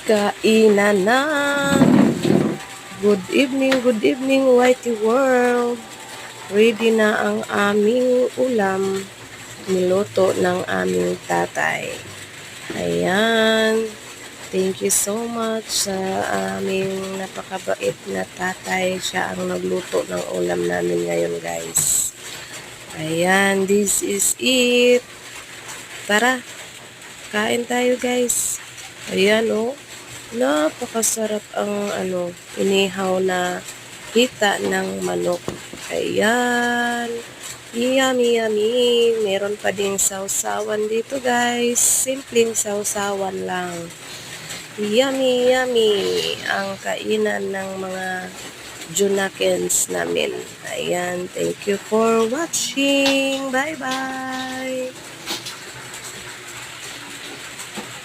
Kainan na. Good evening, Whitey World. Ready na ang aming ulam. Niluto ng aming tatay. Ayan. Thank you so much sa aming napakabait na tatay. Siya ang nagluto ng ulam namin ngayon, guys. Ayan, this is it. Tara, kain tayo, guys. Ayan, oh. Napakasarap ang inihaw na hita ng manok. Ayan. Yummy, yummy. Meron pa ding sausawan dito, guys. Simpleng sausawan lang. Yummy, yummy. Ang kainan ng mga Junakens namin. Ayan. Thank you for watching. Bye-bye.